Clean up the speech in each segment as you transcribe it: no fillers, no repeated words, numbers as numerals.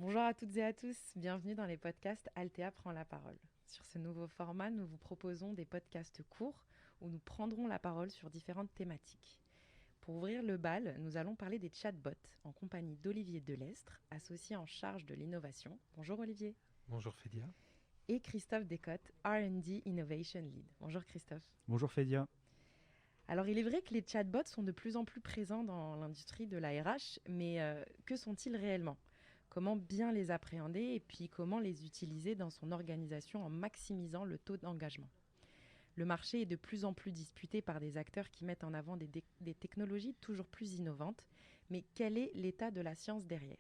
Bonjour à toutes et à tous, bienvenue dans les podcasts Altea prend la parole. Sur ce nouveau format, nous vous proposons des podcasts courts où nous prendrons la parole sur différentes thématiques. Pour ouvrir le bal, nous allons parler des chatbots en compagnie d'Olivier Delestre, associé en charge de l'innovation. Bonjour Olivier. Bonjour Fédia. Et Christophe Descottes, R&D Innovation Lead. Bonjour Christophe. Bonjour Fédia. Alors il est vrai que les chatbots sont de plus en plus présents dans l'industrie de la RH, mais que sont-ils réellement ? Comment bien les appréhender et puis comment les utiliser dans son organisation en maximisant le taux d'engagement. Le marché est de plus en plus disputé par des acteurs qui mettent en avant des technologies toujours plus innovantes, mais quel est l'état de la science derrière ?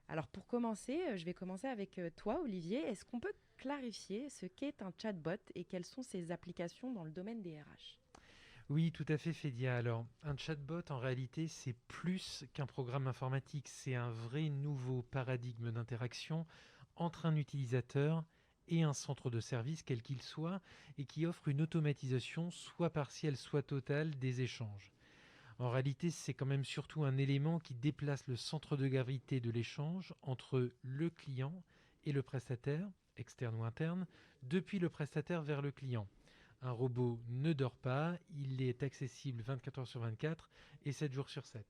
Alors pour commencer, je vais commencer avec toi Olivier. Est-ce qu'on peut clarifier ce qu'est un chatbot et quelles sont ses applications dans le domaine des RH ? Oui, tout à fait Fédia. Alors, un chatbot, en réalité, c'est plus qu'un programme informatique. C'est un vrai nouveau paradigme d'interaction entre un utilisateur et un centre de service, quel qu'il soit, et qui offre une automatisation soit partielle, soit totale des échanges. En réalité, c'est quand même surtout un élément qui déplace le centre de gravité de l'échange entre le client et le prestataire, externe ou interne, depuis le prestataire vers le client. Un robot ne dort pas, il est accessible 24 heures sur 24 et 7 jours sur 7.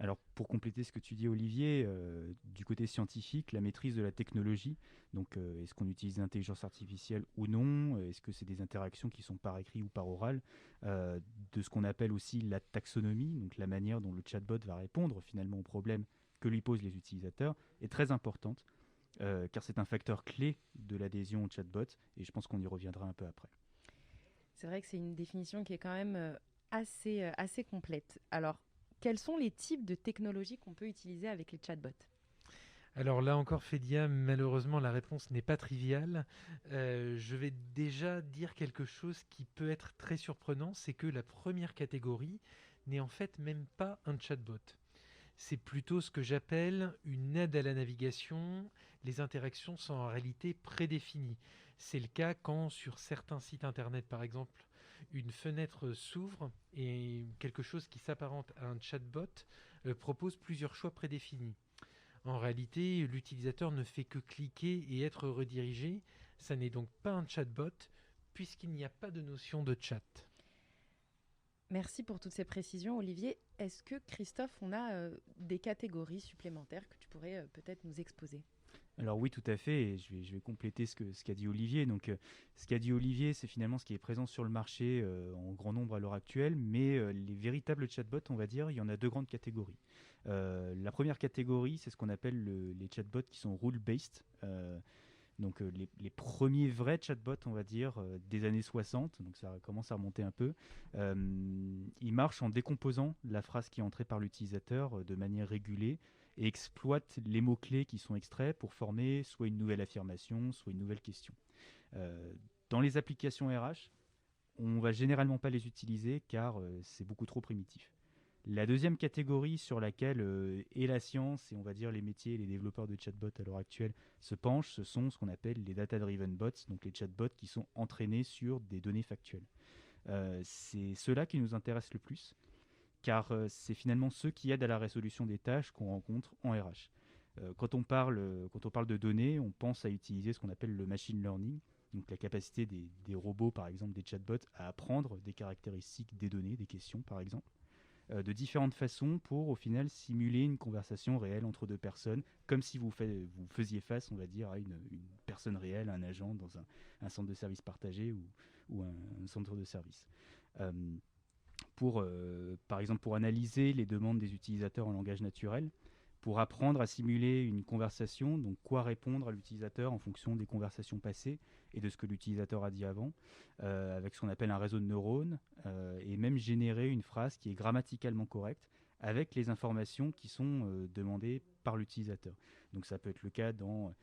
Alors pour compléter ce que tu dis Olivier, du côté scientifique, la maîtrise de la technologie, donc est-ce qu'on utilise l'intelligence artificielle ou non, est-ce que c'est des interactions qui sont par écrit ou par oral, de ce qu'on appelle aussi la taxonomie, donc la manière dont le chatbot va répondre finalement aux problèmes que lui posent les utilisateurs, est très importante, car c'est un facteur clé de l'adhésion au chatbot, et je pense qu'on y reviendra un peu après. C'est vrai que c'est une définition qui est quand même assez complète. Alors, quels sont les types de technologies qu'on peut utiliser avec les chatbots ? Alors là encore, Fédia, malheureusement, la réponse n'est pas triviale. Je vais déjà dire quelque chose qui peut être très surprenant, c'est que la première catégorie n'est en fait même pas un chatbot. C'est plutôt ce que j'appelle une aide à la navigation. Les interactions sont en réalité prédéfinies. C'est le cas quand sur certains sites internet, par exemple, une fenêtre s'ouvre et quelque chose qui s'apparente à un chatbot propose plusieurs choix prédéfinis. En réalité, l'utilisateur ne fait que cliquer et être redirigé. Ça n'est donc pas un chatbot puisqu'il n'y a pas de notion de chat. Merci pour toutes ces précisions, Olivier. Est-ce que, Christophe, on a des catégories supplémentaires que tu pourrais peut-être nous exposer ? Alors oui, tout à fait, et je vais compléter ce qu'a dit Olivier. Donc, ce qu'a dit Olivier, c'est finalement ce qui est présent sur le marché en grand nombre à l'heure actuelle, mais les véritables chatbots, on va dire, il y en a deux grandes catégories. La première catégorie, c'est ce qu'on appelle les chatbots qui sont rule-based. Donc les premiers vrais chatbots, on va dire, des années 60, donc ça commence à remonter un peu, ils marchent en décomposant la phrase qui est entrée par l'utilisateur de manière régulée et exploitent les mots-clés qui sont extraits pour former soit une nouvelle affirmation, soit une nouvelle question. Euh, dans les applications RH, on va généralement pas les utiliser car c'est beaucoup trop primitif. La deuxième catégorie sur laquelle et la science et on va dire les métiers et les développeurs de chatbots à l'heure actuelle se penchent, ce sont ce qu'on appelle les data-driven bots, donc les chatbots qui sont entraînés sur des données factuelles. C'est ceux-là qui nous intéressent le plus, car c'est finalement ceux qui aident à la résolution des tâches qu'on rencontre en RH. Quand on parle de données, on pense à utiliser ce qu'on appelle le machine learning, donc la capacité des robots, par exemple des chatbots, à apprendre des caractéristiques des données, des questions par exemple de différentes façons pour au final simuler une conversation réelle entre deux personnes, comme si vous faisiez face, on va dire, à une personne réelle, un agent dans un centre de service partagé ou un centre de service. Euh, par exemple, pour analyser les demandes des utilisateurs en langage naturel, pour apprendre à simuler une conversation, donc quoi répondre à l'utilisateur en fonction des conversations passées et de ce que l'utilisateur a dit avant, avec ce qu'on appelle un réseau de neurones, et même générer une phrase qui est grammaticalement correcte avec les informations qui sont demandées par l'utilisateur. Donc ça peut être le cas dans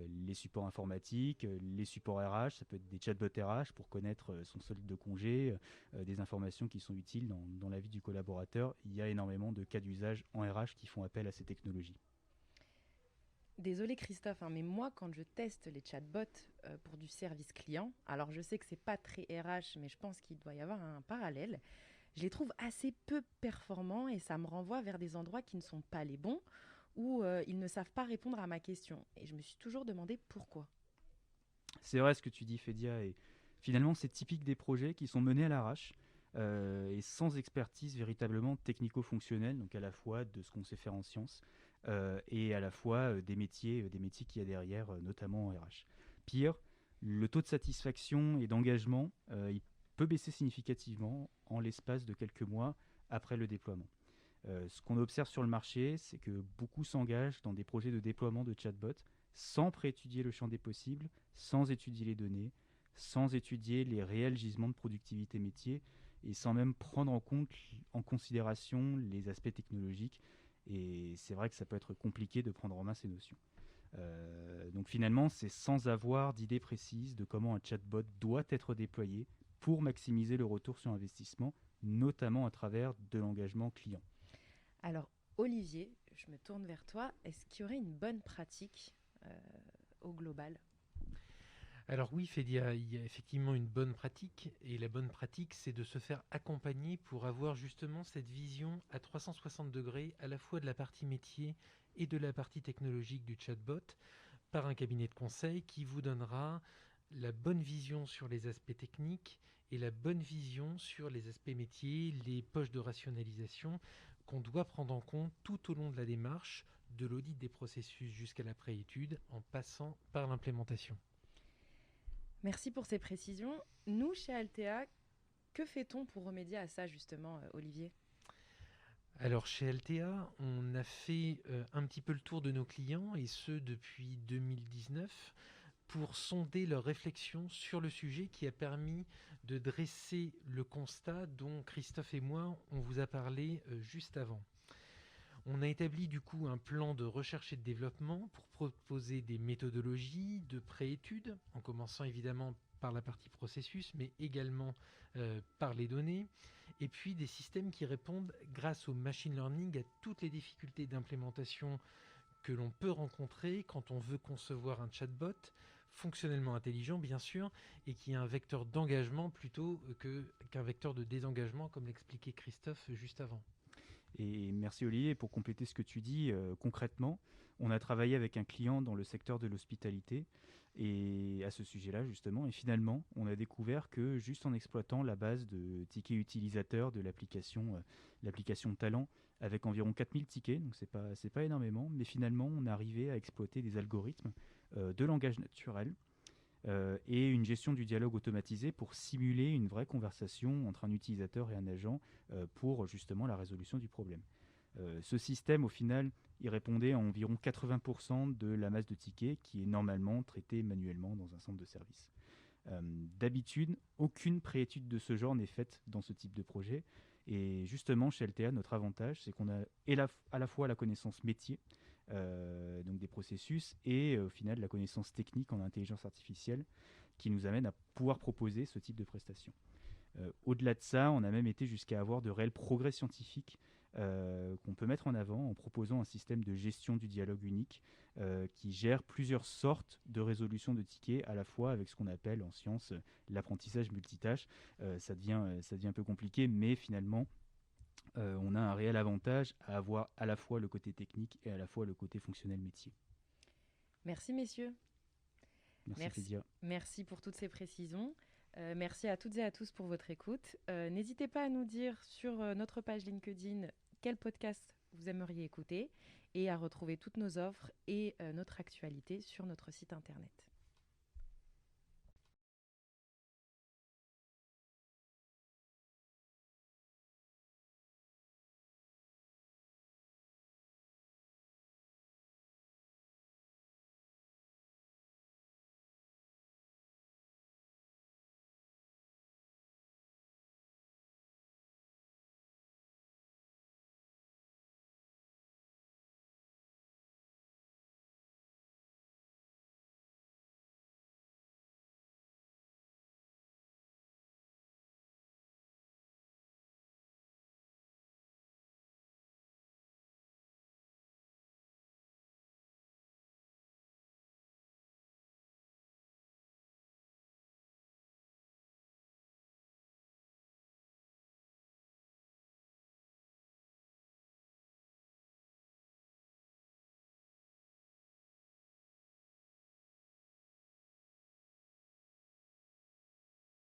les supports informatiques, les supports RH, ça peut être des chatbots RH pour connaître son solde de congé, des informations qui sont utiles dans la vie du collaborateur. Il y a énormément de cas d'usage en RH qui font appel à ces technologies. Désolée Christophe, hein, mais moi quand je teste les chatbots pour du service client, alors je sais que c'est pas très RH, mais je pense qu'il doit y avoir un parallèle, je les trouve assez peu performants et ça me renvoie vers des endroits qui ne sont pas les bons, ou ils ne savent pas répondre à ma question. Et je me suis toujours demandé pourquoi. C'est vrai ce que tu dis, Fédia, et finalement c'est typique des projets qui sont menés à l'arrache et sans expertise véritablement technico-fonctionnelle, donc à la fois de ce qu'on sait faire en sciences et à la fois des métiers qu'il y a derrière, notamment en RH. Pire, le taux de satisfaction et d'engagement, il peut baisser significativement en l'espace de quelques mois après le déploiement. Ce qu'on observe sur le marché, c'est que beaucoup s'engagent dans des projets de déploiement de chatbots sans préétudier le champ des possibles, sans étudier les données, sans étudier les réels gisements de productivité métier et sans même prendre en considération les aspects technologiques. Et c'est vrai que ça peut être compliqué de prendre en main ces notions. Donc finalement, c'est sans avoir d'idée précise de comment un chatbot doit être déployé pour maximiser le retour sur investissement, notamment à travers de l'engagement client. Alors, Olivier, je me tourne vers toi. Est-ce qu'il y aurait une bonne pratique au global ? Alors oui, Fédia, il y a effectivement une bonne pratique, et la bonne pratique, c'est de se faire accompagner pour avoir justement cette vision à 360 degrés, à la fois de la partie métier et de la partie technologique du chatbot, par un cabinet de conseil qui vous donnera la bonne vision sur les aspects techniques et la bonne vision sur les aspects métiers, les poches de rationalisation qu'on doit prendre en compte tout au long de la démarche, de l'audit des processus jusqu'à la préétude, en passant par l'implémentation. Merci pour ces précisions. Nous, chez Altea, que fait-on pour remédier à ça, justement, Olivier ? Alors chez Altea, on a fait un petit peu le tour de nos clients, et ce depuis 2019, pour sonder leur réflexion sur le sujet, qui a permis de dresser le constat dont Christophe et moi, on vous a parlé juste avant. On a établi du coup un plan de recherche et de développement pour proposer des méthodologies de préétude, en commençant évidemment par la partie processus, mais également par les données, et puis des systèmes qui répondent grâce au machine learning à toutes les difficultés d'implémentation que l'on peut rencontrer quand on veut concevoir un chatbot fonctionnellement intelligent, bien sûr, et qui est un vecteur d'engagement plutôt qu'un vecteur de désengagement, comme l'expliquait Christophe juste avant. Et merci Olivier, pour compléter ce que tu dis, concrètement, on a travaillé avec un client dans le secteur de l'hospitalité et à ce sujet-là justement, et finalement on a découvert que juste en exploitant la base de tickets utilisateurs de l'application Talent, avec environ 4000 tickets, donc c'est pas énormément, mais finalement on a arrivé à exploiter des algorithmes de langage naturel et une gestion du dialogue automatisé pour simuler une vraie conversation entre un utilisateur et un agent pour justement la résolution du problème. Ce système, au final, il répondait à environ 80% de la masse de tickets qui est normalement traitée manuellement dans un centre de service. D'habitude, aucune préétude de ce genre n'est faite dans ce type de projet. Et justement, chez LTA, notre avantage, c'est qu'on a à la fois la connaissance métier, donc des processus, et au final la connaissance technique en intelligence artificielle qui nous amène à pouvoir proposer ce type de prestations. Au-delà de ça, on a même été jusqu'à avoir de réels progrès scientifiques qu'on peut mettre en avant en proposant un système de gestion du dialogue unique qui gère plusieurs sortes de résolution de tickets, à la fois avec ce qu'on appelle en science l'apprentissage multitâche. Ça devient un peu compliqué, mais finalement, on a un réel avantage à avoir à la fois le côté technique et à la fois le côté fonctionnel métier. Merci messieurs. Merci Fédia. Merci pour toutes ces précisions. Merci à toutes et à tous pour votre écoute. N'hésitez pas à nous dire sur notre page LinkedIn quel podcast vous aimeriez écouter et à retrouver toutes nos offres et notre actualité sur notre site internet.